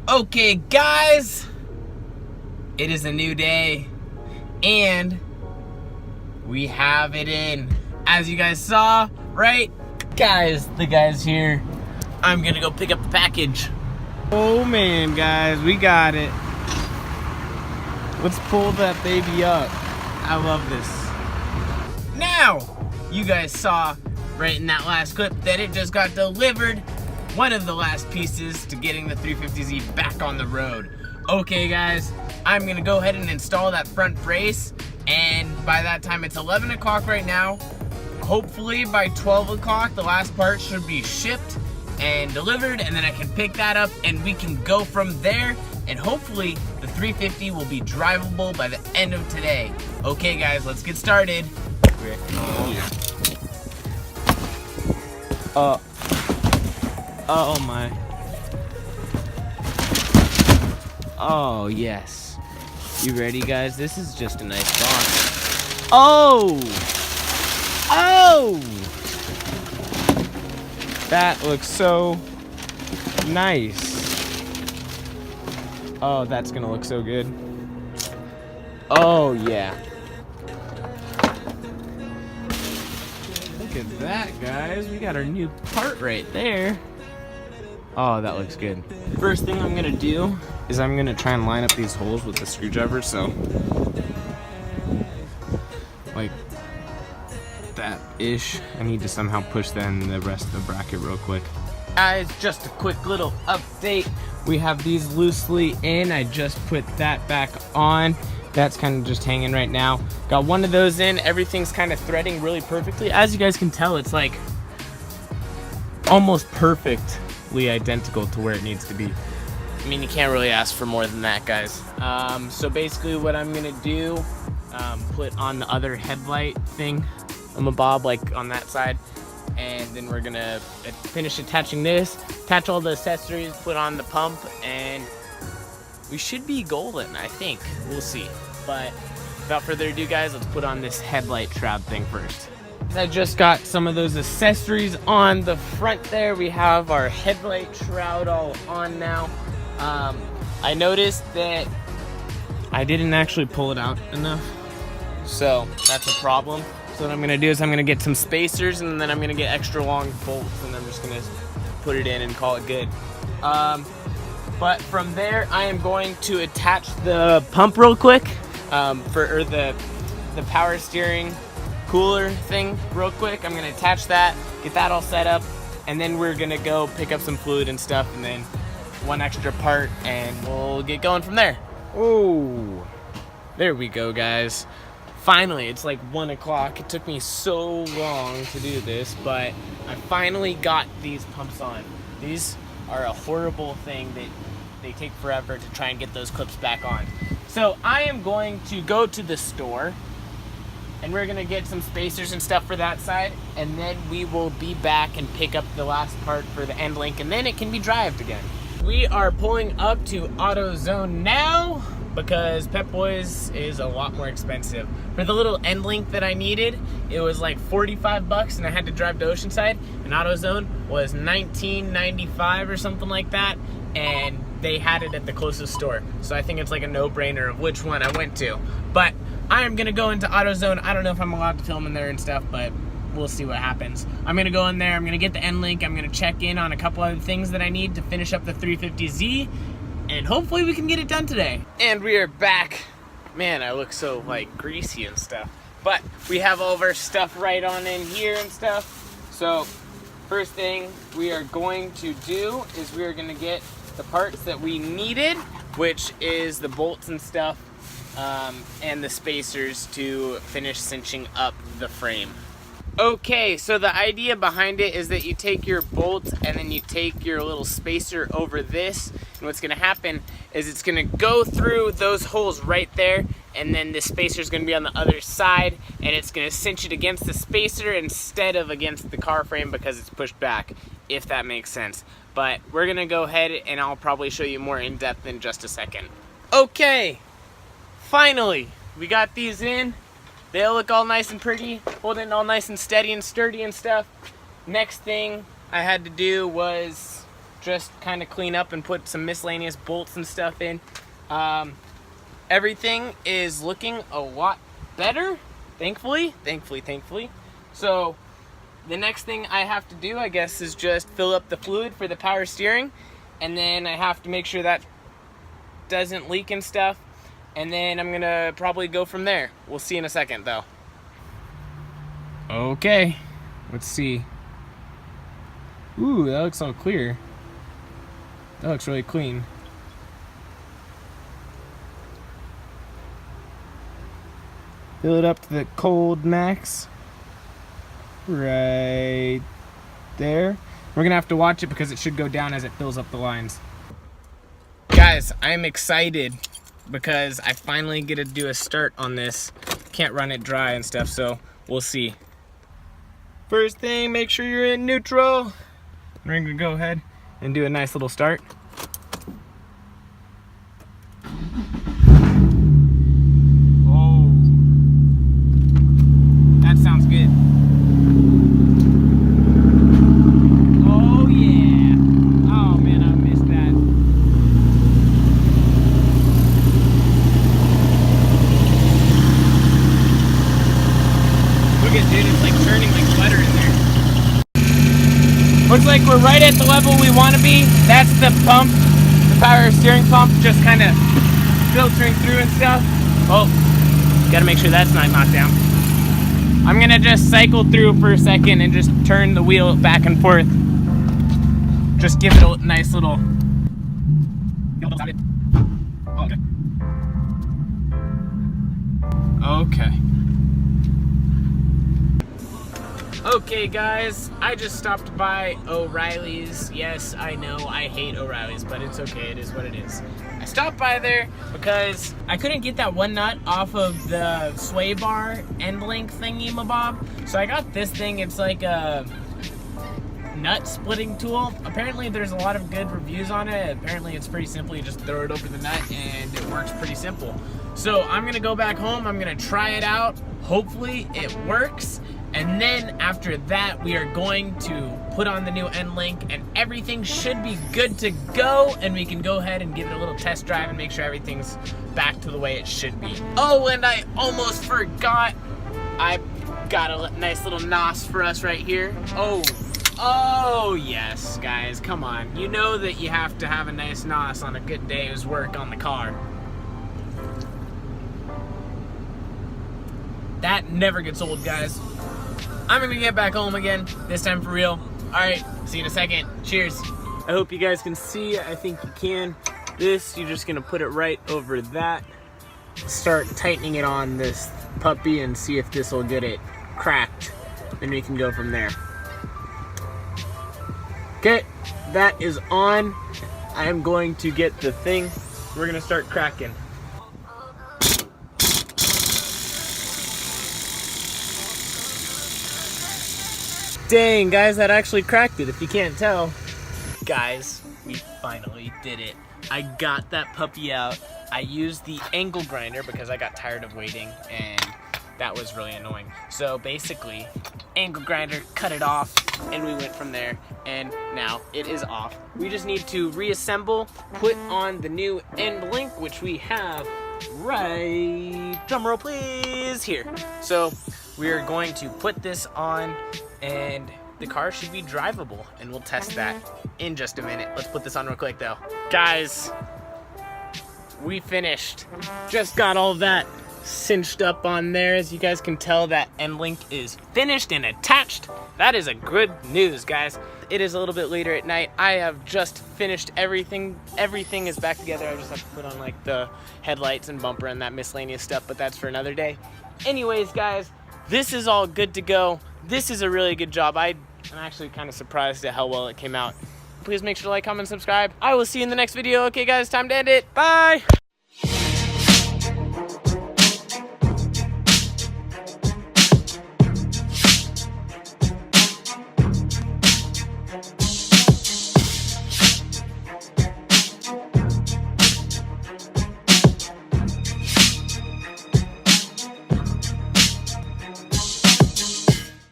Okay, guys, it is a new day, and we have it in. As you guys saw, right? Guys, the guy's here. I'm gonna go pick up the package. Oh man, guys, we got it. Let's pull that baby up. I love this. Now, you guys saw right in that last clip that it just got delivered. One of the last pieces to getting the 350Z back on the road. Okay, guys, I'm gonna go ahead and install that front brace, and by that time, it's 11 o'clock right now. Hopefully by 12 o'clock, the last part should be shipped and delivered, and then I can pick that up and we can go from there, and hopefully the 350 will be drivable by the end of today. Okay, guys, let's get started. Oh my. Oh yes. You ready, guys? This is just a nice box. Oh! Oh! That looks so nice. Oh, that's gonna look so good. Oh yeah. Look at that, guys. We got our new part right there. Oh, that looks good. First thing I'm gonna do is I'm gonna try and line up these holes with the screwdriver, so like that-ish. I need to somehow push then the rest of the bracket real quick. Guys, just a quick little update. We have these loosely in. I just put that back on. That's kind of just hanging right now. Got one of those in. Everything's kind of threading really perfectly. As you guys can tell, it's like almost perfectly identical to where it needs to be. I mean, you can't really ask for more than that, guys. So basically what I'm gonna do, put on the other headlight thing, I'm a bob like on that side, and then we're gonna finish attaching this, attach all the accessories, put on the pump, and we should be golden, I think. We'll see. But without further ado, guys, let's put on this headlight shroud thing first. I just got some of those accessories on the front there. We have our headlight shroud all on now. I noticed that I didn't actually pull it out enough, so that's a problem. So what I'm gonna do is I'm gonna get some spacers, and then I'm gonna get extra long bolts, and I'm just gonna put it in and call it good. But from there, I am going to attach the pump real quick, for the power steering cooler thing real quick. I'm gonna attach that, get that all set up, and then we're gonna go pick up some fluid and stuff, and then one extra part, and we'll get going from there. Oh, there we go, guys. Finally, it's like 1 o'clock. It took me so long to do this, but I finally got these pumps on. These are a horrible thing that they take forever to try and get those clips back on. So I am going to go to the store, and we're gonna get some spacers and stuff for that side, and then we will be back and pick up the last part for the end link, and then it can be drived again. We are pulling up to AutoZone now because Pep Boys is a lot more expensive. For the little end link that I needed, it was like 45 bucks, and I had to drive to Oceanside, and AutoZone was $19.95 or something like that, and they had it at the closest store. So I think it's like a no-brainer of which one I went to. But I am gonna go into AutoZone. I don't know if I'm allowed to film in there and stuff, but we'll see what happens. I'm gonna go in there, I'm gonna get the end link, I'm gonna check in on a couple other things that I need to finish up the 350Z, and hopefully we can get it done today. And we are back. Man, I look so like greasy and stuff. But we have all of our stuff right on in here and stuff. So first thing we are going to do is we are gonna get the parts that we needed, which is the bolts and stuff, and the spacers to finish cinching up the frame. Okay, so the idea behind it is that you take your bolts and then you take your little spacer over this, and what's gonna happen is it's gonna go through those holes right there, and then the spacer is gonna be on the other side, and it's gonna cinch it against the spacer instead of against the car frame because it's pushed back, if that makes sense. But we're gonna go ahead and I'll probably show you more in depth in just a second. Okay, finally, we got these in. They all look all nice and pretty, holding all nice and steady and sturdy and stuff. Next thing I had to do was just kind of clean up and put some miscellaneous bolts and stuff in. Everything is looking a lot better, thankfully. So the next thing I have to do, I guess, is just fill up the fluid for the power steering, and then I have to make sure that doesn't leak and stuff, and then I'm gonna probably go from there. We'll see in a second though. Okay, let's see. Ooh, that looks all clear. That looks really clean. Fill it up to the cold max. Right there. We're gonna have to watch it because it should go down as it fills up the lines. Guys, I'm excited because I finally get to do a start on this. Can't run it dry and stuff, so we'll see. First thing, make sure you're in neutral. We're gonna go ahead and do a nice little start. Oh, that sounds good. Oh yeah. Oh man, I missed that. Look at, dude, it's like turning like butter in there. Looks like we're right at the level we want to be. That's the pump, the power steering pump, just kind of filtering through and stuff. Oh, gotta make sure that's not knocked down. I'm gonna just cycle through for a second and just turn the wheel back and forth. Just give it a nice little. Okay. Okay guys, I just stopped by O'Reilly's. Yes, I know I hate O'Reilly's, but it's okay, it is what it is. I stopped by there because I couldn't get that one nut off of the sway bar end link thingy mabob. So I got this thing, it's like a nut splitting tool. Apparently there's a lot of good reviews on it. Apparently it's pretty simple, you just throw it over the nut and it works pretty simple. So I'm gonna go back home, I'm gonna try it out. Hopefully it works. And then after that, we are going to put on the new end link and everything should be good to go. And we can go ahead and give it a little test drive and make sure everything's back to the way it should be. Oh, and I almost forgot. I got a nice little NOS for us right here. Oh yes, guys, come on. You know that you have to have a nice NOS on a good day's work on the car. That never gets old, guys. I'm gonna get back home again, this time for real. All right, see you in a second. Cheers. I hope you guys can see, I think you can. This, you're just gonna put it right over that. Start tightening it on this puppy and see if this will get it cracked. Then we can go from there. Okay, that is on. I am going to get the thing. We're gonna start cracking. Dang, guys, that actually cracked it, if you can't tell. Guys, we finally did it. I got that puppy out. I used the angle grinder because I got tired of waiting, and that was really annoying. So basically, angle grinder, cut it off, and we went from there, and now it is off. We just need to reassemble, put on the new end link, which we have right, drumroll please, here. So we are going to put this on, and the car should be drivable, and we'll test that in just a minute. Let's put this on real quick though. Guys, we finished. Just got all that cinched up on there. As you guys can tell, that end link is finished and attached. That is a good news, guys. It is a little bit later at night. I have just finished everything. Everything is back together. I just have to put on like the headlights and bumper and that miscellaneous stuff, but that's for another day. Anyways, guys, this is all good to go. This is a really good job. I'm actually kind of surprised at how well it came out. Please make sure to like, comment, subscribe. I will see you in the next video. Okay, guys, time to end it. Bye.